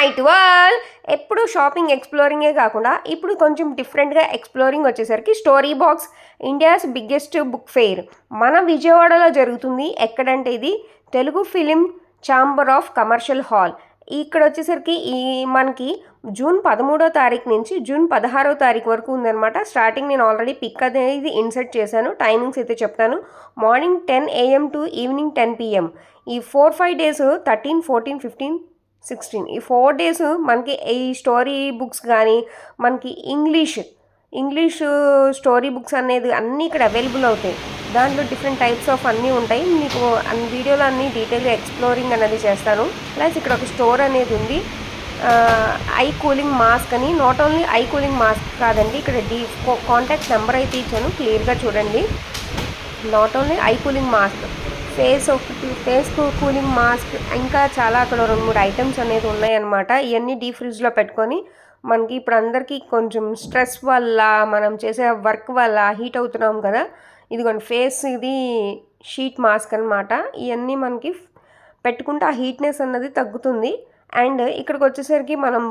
Hi to all. ఎప్పుడు shopping ఎక్స్ప్లోరింగే కాకుండా ఇప్పుడు కొంచెం డిఫరెంట్గా ఎక్స్ప్లోరింగ్ వచ్చేసరికి story box India's biggest book fair మన విజయవాడలో జరుగుతుంది. ఎక్కడంటే ఇది Telugu film chamber of commercial hall. ఇక్కడ వచ్చేసరికి మనకి జూన్ 13వ తారీఖు నుంచి జూన్ 16వ తారీఖు వరకు ఉందన్నమాట. స్టార్టింగ్ నేను ఆల్రెడీ పిక్ అనేది ఇన్సర్ట్ చేశాను. టైమింగ్స్ అయితే చెప్తాను. Morning 10 AM to evening 10 PM. ఈ 4-5 డేస్ 13, 14, 15, 16 ఈ 4 డేస్ మనకి ఈ స్టోరీ బుక్స్ కానీ మనకి ఇంగ్లీష్ స్టోరీ బుక్స్ అనేది అన్నీ ఇక్కడ అవైలబుల్ అవుతాయి. దాంట్లో డిఫరెంట్ టైప్స్ ఆఫ్ అన్నీ ఉంటాయి. మీకు వీడియోలో అన్నీ డీటెయిల్గా ఎక్స్ప్లోరింగ్ అనేది చేస్తాను. ప్లస్ ఇక్కడ ఒక స్టోర్ అనేది ఉంది, ఐ కూలింగ్ మాస్క్ అని. Not only I cooling mask కాదండి, ఇక్కడ కాంటాక్ట్ నెంబర్ అయితే ఇచ్చాను, క్లియర్గా చూడండి. Not only I cooling mask, face cooling mask, ఇంకా చాలా అక్కడ 2-3 ఐటమ్స్ అనేది ఉన్నాయన్నమాట. ఇవన్నీ డీప్ ఫ్రిడ్జ్లో పెట్టుకొని మనకి ఇప్పుడు అందరికీ కొంచెం స్ట్రెస్ వల్ల మనం చేసే వర్క్ వల్ల హీట్ అవుతున్నాం కదా. ఇదిగోండి ఫేస్, ఇది షీట్ మాస్క్ అనమాట. ఇవన్నీ మనకి పెట్టుకుంటే ఆ హీట్నెస్ అన్నది తగ్గుతుంది. అండ్ ఇక్కడికి వచ్చేసరికి మనం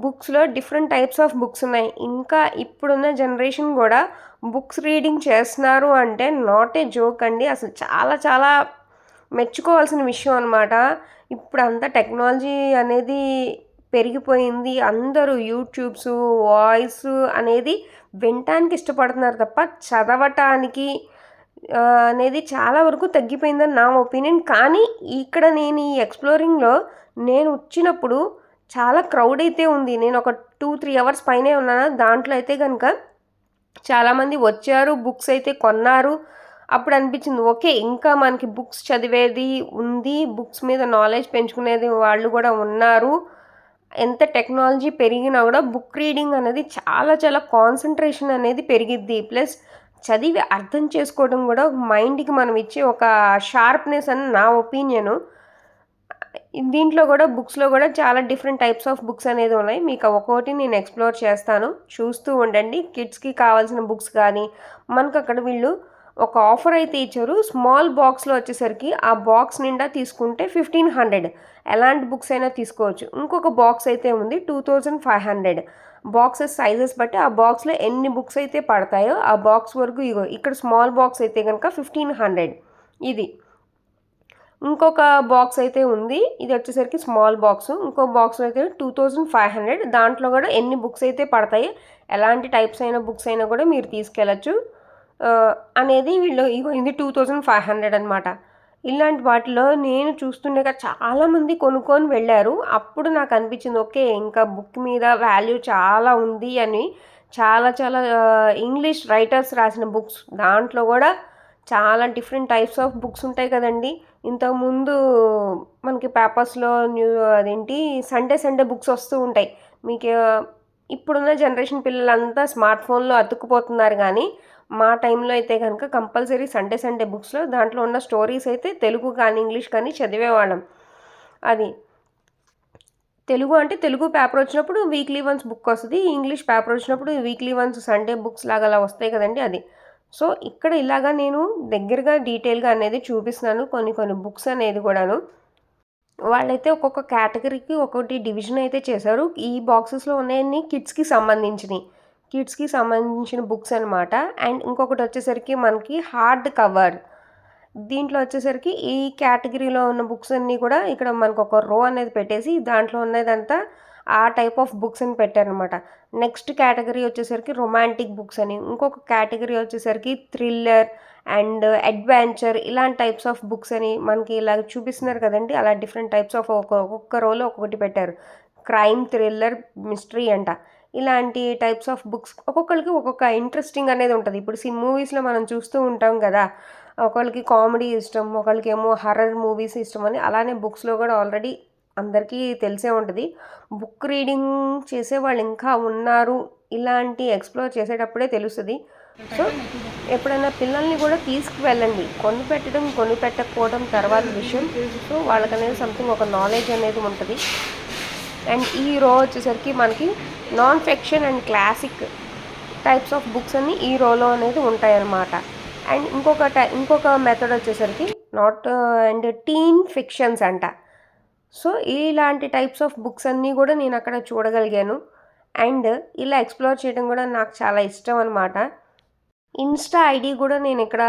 బుక్స్లో డిఫరెంట్ టైప్స్ ఆఫ్ బుక్స్ ఉన్నాయి. ఇంకా ఇప్పుడున్న జనరేషన్ కూడా బుక్స్ రీడింగ్ చేస్తున్నారు అంటే నాట్ ఏ జోక్ అండి. అసలు చాలా చాలా మెచ్చుకోవాల్సిన విషయం అనమాట. ఇప్పుడు అంతా టెక్నాలజీ అనేది పెరిగిపోయింది. అందరూ యూట్యూబ్స్, వాయిస్ అనేది వినటానికి ఇష్టపడుతున్నారు తప్ప చదవటానికి అనేది చాలా వరకు తగ్గిపోయిందని నా ఒపీనియన్. కానీ ఇక్కడ నేను ఈ ఎక్స్ప్లోరింగ్లో నేను వచ్చినప్పుడు చాలా క్రౌడ్ అయితే ఉంది. నేను ఒక 2-3 అవర్స్ పైనే ఉన్నాను. దాంట్లో అయితే కనుక చాలామంది వచ్చారు, బుక్స్ అయితే కొన్నారు. అప్పుడు అనిపించింది ఓకే, ఇంకా మనకి బుక్స్ చదివేది ఉంది, బుక్స్ మీద నాలెడ్జ్ పెంచుకునేది వాళ్ళు కూడా ఉన్నారు. ఎంత టెక్నాలజీ పెరిగినా కూడా బుక్ రీడింగ్ అనేది చాలా చాలా కాన్సన్ట్రేషన్ అనేది పెరిగిద్ది. ప్లస్ చదివి అర్థం చేసుకోవడం కూడా మైండ్కి మనం ఇచ్చే ఒక షార్ప్నెస్ అని నా ఒపీనియను. దీంట్లో కూడా బుక్స్లో కూడా చాలా డిఫరెంట్ టైప్స్ ఆఫ్ బుక్స్ అనేది ఉన్నాయి. మీకు ఒక్కొక్కటి నేను ఎక్స్ప్లోర్ చేస్తాను, చూస్తూ ఉండండి. కిడ్స్కి కావాల్సిన బుక్స్ కానీ మనకు అక్కడ వీళ్ళు ఒక ఆఫర్ అయితే ఇచ్చారు. స్మాల్ బాక్స్లో వచ్చేసరికి ఆ బాక్స్ నిండా తీసుకుంటే 1500 ఎలాంటి బుక్స్ అయినా తీసుకోవచ్చు. ఇంకొక బాక్స్ అయితే ఉంది 2500. బాక్సెస్ సైజెస్ బట్టి ఆ బాక్స్లో ఎన్ని బుక్స్ అయితే పడతాయో ఆ బాక్స్ వరకు ఇగో ఇక్కడ స్మాల్ బాక్స్ అయితే కనుక 1500. ఇది ఇంకొక బాక్స్ అయితే ఉంది, ఇది వచ్చేసరికి స్మాల్ బాక్స్. ఇంకో బాక్స్ అయితే 2500. దాంట్లో కూడా ఎన్ని బుక్స్ అయితే పడతాయి, ఎలాంటి టైప్స్ అయిన బుక్స్ అయినా కూడా మీరు తీసుకెళ్ళచ్చు అనేది వీళ్ళు ఇది 2500 అనమాట. ఇలాంటి వాటిలో నేను చూస్తుండగా చాలామంది కొనుక్కొని వెళ్ళారు. అప్పుడు నాకు అనిపించింది ఓకే, ఇంకా బుక్ మీద వాల్యూ చాలా ఉంది అని. చాలా చాలా ఇంగ్లీష్ రైటర్స్ రాసిన బుక్స్, దాంట్లో కూడా చాలా డిఫరెంట్ టైప్స్ ఆఫ్ బుక్స్ ఉంటాయి కదండి. ఇంతకుముందు మనకి పేపర్స్లో అదేంటి సండే బుక్స్ వస్తూ ఉంటాయి. మీకు ఇప్పుడున్న జనరేషన్ పిల్లలంతా స్మార్ట్ ఫోన్లో అతుక్కుపోతున్నారు. కానీ మా టైంలో అయితే కనుక కంపల్సరీ సండే బుక్స్లో దాంట్లో ఉన్న స్టోరీస్ అయితే తెలుగు కానీ ఇంగ్లీష్ కానీ చదివేవాళ్ళం. అది తెలుగు అంటే తెలుగు పేపర్ వచ్చినప్పుడు వీక్లీ వన్స్ బుక్ వస్తుంది, ఇంగ్లీష్ పేపర్ వచ్చినప్పుడు వీక్లీ వన్స్ సండే బుక్స్ లాగా అలా వస్తాయి కదండి. అది సో ఇక్కడ ఇలాగా నేను దగ్గరగా డీటెయిల్గా అనేది చూపిస్తున్నాను. కొన్ని బుక్స్ అనేది కూడాను వాళ్ళైతే ఒక్కొక్క కేటగిరీకి ఒక్కొక్కటి డివిజన్ అయితే చేశారు. ఈ బాక్సెస్లో ఉన్నాయన్నీ కిడ్స్కి సంబంధించిన బుక్స్ అనమాట. అండ్ ఇంకొకటి వచ్చేసరికి మనకి హార్డ్ కవర్. దీంట్లో వచ్చేసరికి ఈ కేటగిరీలో ఉన్న బుక్స్ అన్నీ కూడా ఇక్కడ మనకు ఒక రో అనేది పెట్టేసి దాంట్లో ఉన్నదంతా ఆ టైప్ ఆఫ్ బుక్స్ అని పెట్టారనమాట. నెక్స్ట్ కేటగిరీ వచ్చేసరికి రొమాంటిక్ బుక్స్ అని, ఇంకొక కేటగిరీ వచ్చేసరికి థ్రిల్లర్ అండ్ అడ్వెంచర్, ఇలాంటి టైప్స్ ఆఫ్ బుక్స్ అని మనకి ఇలా చూపిస్తున్నారు కదండి. అలా డిఫరెంట్ టైప్స్ ఆఫ్ ఒక్కొక్క రోలో ఒక్కొక్కటి పెట్టారు. క్రైమ్, థ్రిల్లర్, మిస్టరీ అంట. ఇలాంటి టైప్స్ ఆఫ్ బుక్స్ ఒక్కొక్కరికి ఒక్కొక్క ఇంట్రెస్టింగ్ అనేది ఉంటుంది. ఇప్పుడు మూవీస్లో మనం చూస్తూ ఉంటాం కదా, ఒకళ్ళకి కామెడీ ఇష్టం, ఒకళ్ళకి ఏమో హర్రర్ మూవీస్ ఇష్టం అని. అలానే బుక్స్లో కూడా ఆల్రెడీ అందరికీ తెలిసే ఉంటుంది. బుక్ రీడింగ్ చేసే వాళ్ళు ఇంకా ఉన్నారు, ఇలాంటి ఎక్స్ప్లోర్ చేసేటప్పుడే తెలుస్తుంది. సో ఎప్పుడైనా పిల్లల్ని కూడా తీసుకువెళ్ళండి. కొనిపెట్టకపోవడం తర్వాత విషయం. సో వాళ్ళకనేది సంథింగ్ ఒక నాలెడ్జ్ అనేది ఉంటుంది. అండ్ ఈ రో వచ్చేసరికి మనకి non fiction and classic types of books అన్నీ ఈ రోలో అనేది ఉంటాయన్నమాట. అండ్ ఇంకొక మెథడ్ వచ్చేసరికి టీన్ ఫిక్షన్స్ అంట. సో ఇలాంటి టైప్స్ ఆఫ్ బుక్స్ అన్నీ కూడా నేను అక్కడ చూడగలిగాను. అండ్ ఇలా ఎక్స్‌ప్లోర్ చేయడం కూడా నాకు చాలా ఇష్టం అనమాట. ఇన్‌స్టా ఐడీ కూడా నేను ఇక్కడ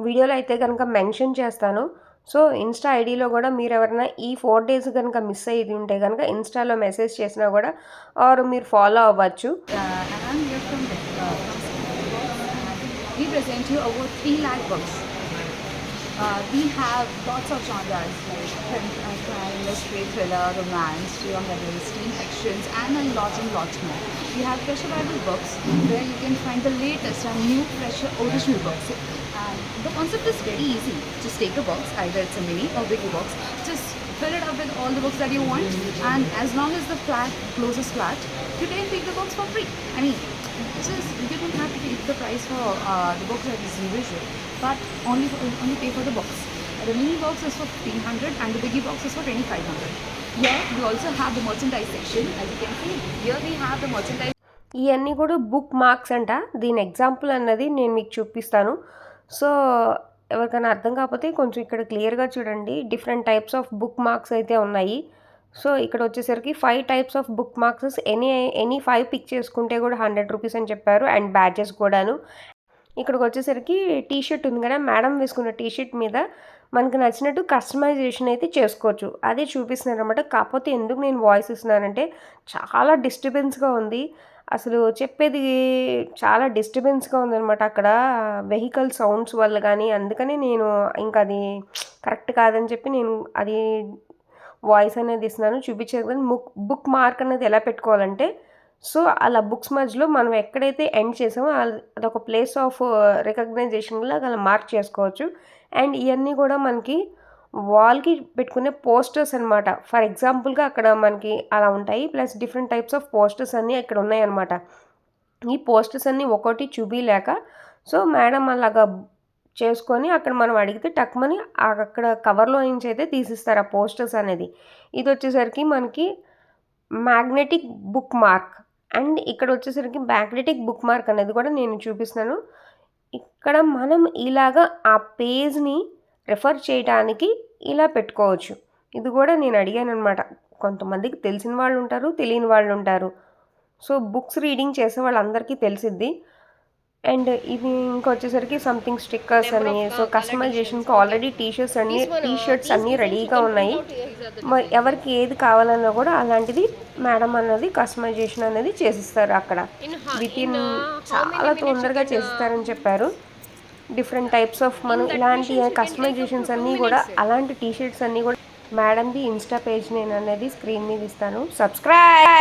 వీడియోలో అయితే గనుక మెన్షన్ చేస్తాను. సో ఇన్‌స్టా ఐడీలో కూడా మీరెవరైనా ఈ 4 డేస్ గనుక మిస్ అయ్యి ఉంటే గనుక ఇన్‌స్టాలో మెసేజ్ చేసినా కూడా ఆర్ మీరు ఫాలో అవ్వచ్చు. And I'm here from we present you over 3 lakh books. We have lots of genres like crime, mystery, thriller, romance, young adults, teen fictions, and a lot more. We have fresh available books where you can find the latest and new, fresh original books. And the concept is very easy. Just take a box, either it's a mini or bigger box. Just fill it up with all the books that you want, and as long as the closes flat, you can take the box for free. I mean, just you don't have to pay the price for the box that is individual, but only pay for the box. The mini box is for 1500 and the biggie box is for 2500. Here we also have the merchandise section. As you can see, here we have the merchandise. ఇవన్నీ కూడా book marks అంట. దీని example అన్నది నేను మీకు చూపిస్తాను. So ఎవరికైనా అర్థం కాకపోతే కొంచెం ఇక్కడ క్లియర్గా చూడండి. Different types of bookmarks అయితే ఉన్నాయి. సో ఇక్కడ వచ్చేసరికి 5 types of bookmarks any 5 pick చేసుకుంటే కూడా 100 రూపీస్ అని చెప్పారు. అండ్ బ్యాడ్జెస్ కూడాను. ఇక్కడికి వచ్చేసరికి టీ షర్ట్ ఉంది కదా, మేడం వేసుకున్న టీ షర్ట్ మీద మనకు నచ్చినట్టు కస్టమైజేషన్ అయితే చేసుకోవచ్చు. అదే చూపిస్తున్నారు అనమాట. కాకపోతే ఎందుకు నేను వాయిస్ ఇస్తున్నానంటే చాలా డిస్టర్బెన్స్గా ఉంది. అసలు చెప్పేది చాలా డిస్టర్బెన్స్గా ఉందనమాట అక్కడ వెహికల్ సౌండ్స్ వల్ల కానీ. అందుకని నేను ఇంకా అది కరెక్ట్ కాదని చెప్పి నేను అది వాయిస్ అనేది ఇస్తున్నాను. చూపించేది కానీ బుక్ మార్క్ అనేది ఎలా పెట్టుకోవాలంటే, సో అలా బుక్స్ మధ్యలో మనం ఎక్కడైతే ఎండ్ చేసామో అదొక ప్లేస్ ఆఫ్ రికగ్నైజేషన్లా అలా మార్క్ చేసుకోవచ్చు. అండ్ ఇవన్నీ కూడా మనకి వాల్కి పెట్టుకునే పోస్టర్స్ అనమాట. ఫర్ ఎగ్జాంపుల్గా అక్కడ మనకి అలా ఉంటాయి. Plus different types of posters అన్నీ ఇక్కడ ఉన్నాయన్నమాట. ఈ పోస్టర్స్ అన్నీ ఒక్కోటి చూపించలేక సో మేడం అలాగా చేసుకొని అక్కడ మనం అడిగితే టక్మని అక్కడ కవర్లో నుంచి అయితే తీసిస్తారు ఆ పోస్టర్స్ అనేది. ఇది వచ్చేసరికి మనకి మ్యాగ్నెటిక్ బుక్ మార్క్. అండ్ ఇక్కడ వచ్చేసరికి మ్యాగ్నెటిక్ బుక్ మార్క్ అనేది కూడా నేను చూపిస్తున్నాను. ఇక్కడ మనం ఇలాగా ఆ పేజ్ని రెఫర్ చేయడానికి ఇలా పెట్టుకోవచ్చు. ఇది కూడా నేను అడిగాను అనమాట. కొంతమందికి తెలిసిన వాళ్ళు ఉంటారు, తెలియని వాళ్ళు ఉంటారు. సో బుక్స్ రీడింగ్ చేసే వాళ్ళందరికీ తెలిసిద్ది. అండ్ ఇది ఇంకొచ్చేసరికి సంథింగ్ స్టిక్కర్స్ అని. సో కస్టమైజేషన్కి ఆల్రెడీ టీ షర్ట్స్ అన్నీ రెడీగా ఉన్నాయి. మరి ఎవరికి ఏది కావాలన్నా కూడా అలాంటిది మేడం అన్నది కస్టమైజేషన్ అనేది చేసిస్తారు అక్కడ. వితిన్ చాలా తొందరగా చేసిస్తారని చెప్పారు. డిఫరెంట్ టైప్స్ ఆఫ్ మనం ఇలాంటి కస్టమైజేషన్స్ అన్నీ కూడా అలాంటి టీ షర్ట్స్ అన్నీ కూడా మేడంది ఇన్స్టా పేజ్ నేను అనేది స్క్రీన్ మీద ఇస్తాను. సబ్స్క్రైబ్.